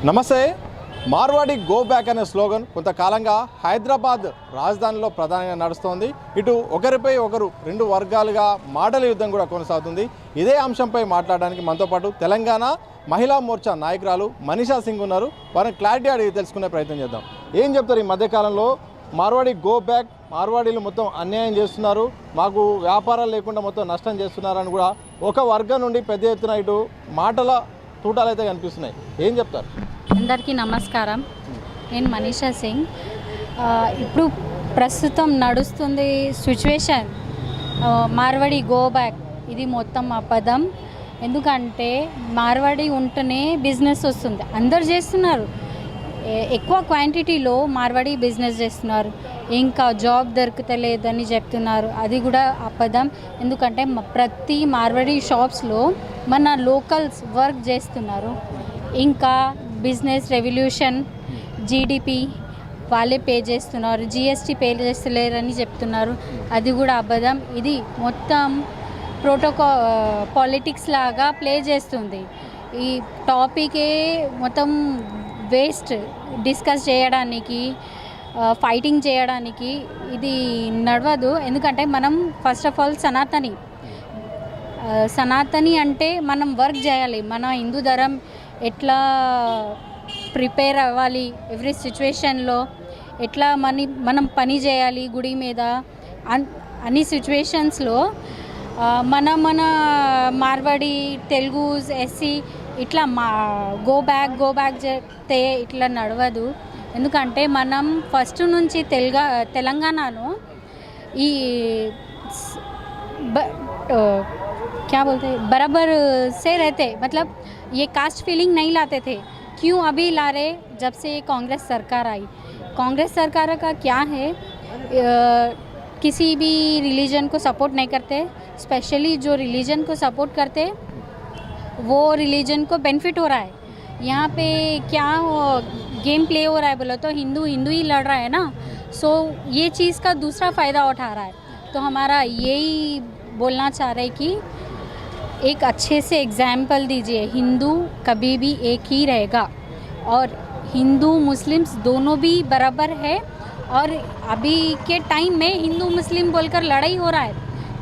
నమస్తే. Marwadi go back అనే slogan కొంతకాలంగా హైదరాబాద్ రాజధానిలో ప్రధానంగా నడుస్తోంది. ఇటు ఒకరిపై ఒకరు రెండు వర్గాలుగా మాటల యుద్ధం కూడా కొనసాగుతుంది. ఇదే అంశంపై మాట్లాడడానికి మనతో పాటు తెలంగాణ మహిళా మోర్చా నాయకురాలు మనీషా సింగ్ ఉన్నారు. వారిని క్లారిటీ అడిగి తెలుసుకునే ప్రయత్నం చేద్దాం. ఏం చెప్తారు ఈ మధ్యకాలంలో మార్వాడి గో బ్యాక్, మార్వాడీలు మొత్తం అన్యాయం చేస్తున్నారు, మాకు వ్యాపారాలు లేకుండా మొత్తం నష్టం చేస్తున్నారని కూడా ఒక వర్గం నుండి పెద్ద ఎత్తున ఇటు మాటల తూటాలు అయితే కనిపిస్తున్నాయి. ఏం చెప్తారు? అందరికీ నమస్కారం. నేను మనీషా సింగ్. ఇప్పుడు ప్రస్తుతం నడుస్తుంది సిచ్యువేషన్ మార్వాడి గో బ్యాక్, ఇది మొత్తం అబద్ధం. ఎందుకంటే మార్వాడి ఉంటేనే బిజినెస్ వస్తుంది, అందరు చేస్తున్నారు, ఎక్కువ క్వాంటిటీలో మార్వాడి బిజినెస్ చేస్తున్నారు, ఇంకా జాబ్ దొరకలేదని చెప్తున్నారు, అది కూడా అబద్ధం. ఎందుకంటే ప్రతి మార్వాడి షాప్స్లో మన లోకల్స్ వర్క్ చేస్తున్నారు, ఇంకా బిజినెస్ రెవల్యూషన్ జీడిపి వాళ్ళే పే చేస్తున్నారు, జిఎస్టీ పే చేస్తలేరని చెప్తున్నారు, అది కూడా అబద్ధం. ఇది మొత్తం పాలిటిక్స్ లాగా ప్లే చేస్తుంది. ఈ టాపికే మొత్తం వేస్ట్, డిస్కస్ చేయడానికి, ఫైటింగ్ చేయడానికి ఇది నడవదు. ఎందుకంటే మనం ఫస్ట్ ఆఫ్ ఆల్ సనాతని అంటే మనం వర్క్ చేయాలి, మన హిందూ ధర్మం ఎట్లా ప్రిపేర్ అవ్వాలి, ఎవ్రీ సిచ్యువేషన్లో ఎట్లా మనం పని చేయాలి గుడి మీద, అన్ని సిచ్యువేషన్స్లో మన మార్వాడి, తెలుగు, ఎస్సీ ఇట్లా గో బ్యాక్ చేస్తే ఇట్లా నడవదు. ఎందుకంటే మనం ఫస్ట్ నుంచి తెలంగాణలో ఈ क्या बोलते हैं बराबर से रहते, मतलब ये कास्ट फीलिंग नहीं लाते थे. क्यों अभी ला रहे? जब से ये कांग्रेस सरकार आई. कांग्रेस सरकार का क्या है, किसी भी रिलीजन को सपोर्ट नहीं करते. स्पेशली जो रिलीजन को सपोर्ट करते वो रिलीजन को बेनिफिट हो रहा है. यहाँ पे क्या गेम प्ले हो रहा है बोलो तो हिंदू ही लड़ रहा है ना. सो ये चीज़ का दूसरा फ़ायदा उठा रहा है. तो हमारा यही बोलना चाह रहे कि एक अच्छे से एग्जाम्पल दीजिए. हिंदू कभी भी एक ही रहेगा और हिंदू मुस्लिम्स दोनों भी बराबर है. और अभी के टाइम में हिंदू मुस्लिम बोलकर लड़ाई हो रहा है,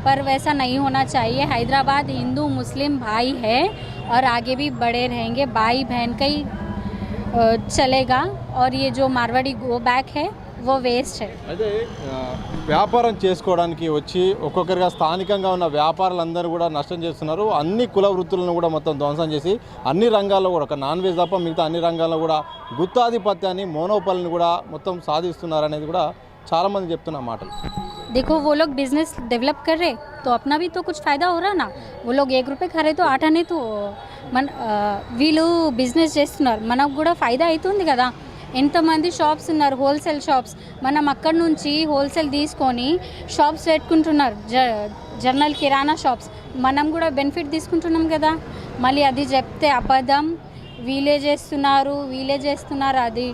पर वैसा नहीं होना चाहिए. हैदराबाद हिंदू मुस्लिम भाई है और आगे भी बड़े रहेंगे, भाई बहन का ही चलेगा. और ये जो मारवाड़ी गो बैक है वो వేస్ట్ है. అయితే వ్యాపారం చేసుకోవడానికి వచ్చి ఒక్కొక్కరిగా స్థానికంగా ఉన్న వ్యాపారులందరూ కూడా నష్టం చేస్తున్నారు. అన్ని కుల వృత్తులను కూడా మొత్తం ధ్వంసం చేసి అన్ని రంగాల్లో కూడా, ఒక నాన్ వెజ్ తప్ప మిగతా అన్ని రంగాల్లో కూడా గుత్తాధిపత్యాన్ని, మోనోపాలిని కూడా మొత్తం సాధిస్తున్నారు అనేది కూడా చాలామంది చెప్తున్న మాటలు. देखो वो लोग बिजनेस डेवलप कर रहे तो अपना भी तो कुछ फ़ायदा हो रहा ना. वो लोग 1 రూపాయి ఖరే तो 8 అనే तो వీళ్ళు బిజినెస్ చేస్తున్నారు, మనకు కూడా ఫైదా అవుతుంది కదా. ఎంతమంది షాప్స్ ఉన్నారు, హోల్సేల్ షాప్స్, మనం అక్కడి నుంచి హోల్సేల్ తీసుకొని షాప్స్ పెట్టుకుంటున్నారు, జనరల్ కిరాణా షాప్స్, మనం కూడా బెనిఫిట్ తీసుకుంటున్నాం కదా. మళ్ళీ అది చెప్తే అబద్ధం, వీలే చేస్తున్నారు, అది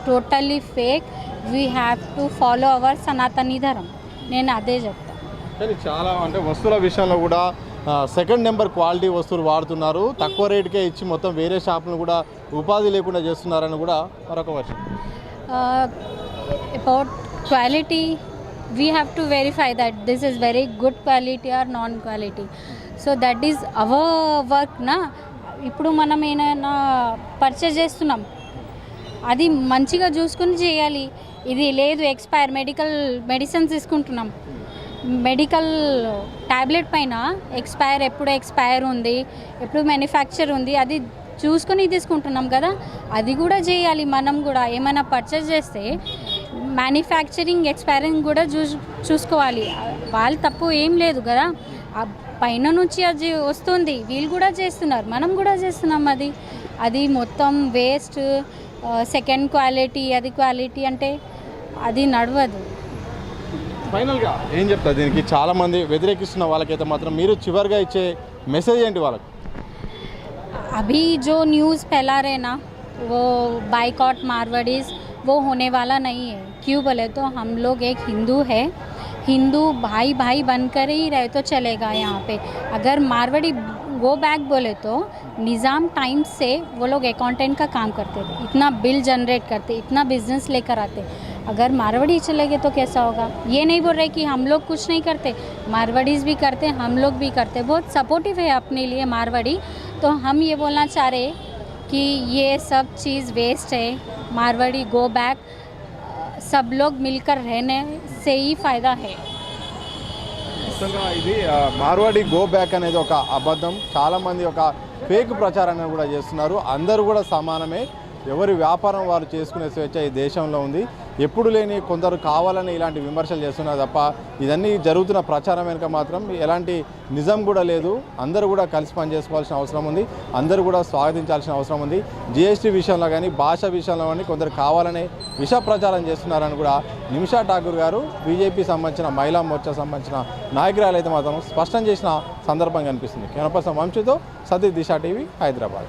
totally fake. We have to follow our Sanatani ధర్మం. నేను అదే చెప్తాను. కానీ చాలా అంటే వస్తువుల విషయంలో కూడా సెకండ్ నెంబర్ క్వాలిటీ వస్తువులు వాడుతున్నారు, తక్కువ రేటుకే ఇచ్చి మొత్తం వేరే షాపులను కూడా ఉపాధి లేకుండా చేస్తున్నారని కూడా మరొక వర్షం. About quality we have to verify that this is very good quality are non quality. So that is our work నా. ఇప్పుడు మనం ఏమైనా పర్చేజ్ చేస్తున్నాం, అది మంచిగా చూసుకుని చేయాలి. ఇది లేదు ఎక్స్పైర్, మెడిసిన్స్ తీసుకుంటున్నాం, మెడికల్ ట్యాబ్లెట్ పైన ఎప్పుడు ఎక్స్పైర్ ఉంది, ఎప్పుడు మ్యానుఫ్యాక్చర్ ఉంది, అది చూసుకొని తీసుకుంటున్నాం కదా. అది కూడా చేయాలి. మనం కూడా ఏమైనా పర్చేస్ చేస్తే మ్యానుఫ్యాక్చరింగ్, ఎక్స్పైరింగ్ కూడా చూసుకోవాలి. వాళ్ళు తప్పు ఏం లేదు కదా, పైన నుంచి అది వస్తుంది, వీళ్ళు కూడా చేస్తున్నారు, మనం కూడా చేస్తున్నాం. అది మొత్తం వేస్ట్. సెకండ్ క్వాలిటీ, అది క్వాలిటీ అంటే అది నడవదు. ఫైనల్గా ఏం చెప్తారు దీనికి? చాలామంది వ్యతిరేకిస్తున్న వాళ్ళకైతే మాత్రం మీరు చివరిగా ఇచ్చే మెసేజ్ ఏంటి వాళ్ళకి? अभी जो न्यूज़ फैला रहे ना वो बाइकॉट मारवाड़ीज़, वो होने वाला नहीं है. क्यों बोले तो हम लोग एक हिंदू है, हिंदू भाई बनकर ही रहे तो चलेगा. यहाँ पे अगर मारवाड़ी गो बैक बोले तो निज़ाम टाइम से वो लोग अकाउंटेंट का काम करते थे, इतना बिल जनरेट करते, इतना बिजनेस लेकर आते। अगर मारवाड़ी चले गए तो कैसा होगा? ये नहीं बोल रहे कि हम लोग कुछ नहीं करते, मारवाड़ीज़ भी करते, हम लोग भी करते, बहुत सपोर्टिव है अपने लिए मारवाड़ी। तो हम ये बोलना चाह रहे कि ये सब चीज़ वेस्ट है, मारवाड़ी गो बैक, सब लोग मिलकर रहने से ही फ़ायदा है। మొత్తంగా ఇది మార్వాడి గో బ్యాక్ అనేది ఒక అబద్ధం. చాలామంది ఒక ఫేక్ ప్రచారాన్ని కూడా చేస్తున్నారు. అందరూ కూడా సమానమే, ఎవరి వ్యాపారం వారు చేసుకునే స్వేచ్ఛ ఈ దేశంలో ఉంది. ఎప్పుడు లేని కొందరు కావాలని ఇలాంటి విమర్శలు చేస్తున్నారు తప్ప ఇదన్నీ జరుగుతున్న ప్రచారం వెనుక మాత్రం ఎలాంటి నిజం కూడా లేదు. అందరూ కూడా కలిసి పనిచేసుకోవాల్సిన అవసరం ఉంది, అందరూ కూడా స్వాగతించాల్సిన అవసరం ఉంది. జిఎస్టీ విషయంలో కానీ భాష విషయంలో కానీ కొందరు కావాలనే విష ప్రచారం చేస్తున్నారని కూడా నిమిషా ఠాకూర్ గారు బీజేపీ సంబంధించిన మహిళా మోర్చా సంబంధించిన నాయకురాలు అయితే మాత్రం స్పష్టం చేసిన సందర్భం కనిపిస్తుంది. కెమెరా పర్సన్ వంశీతో సతీష్, దిశ టీవీ, హైదరాబాద్.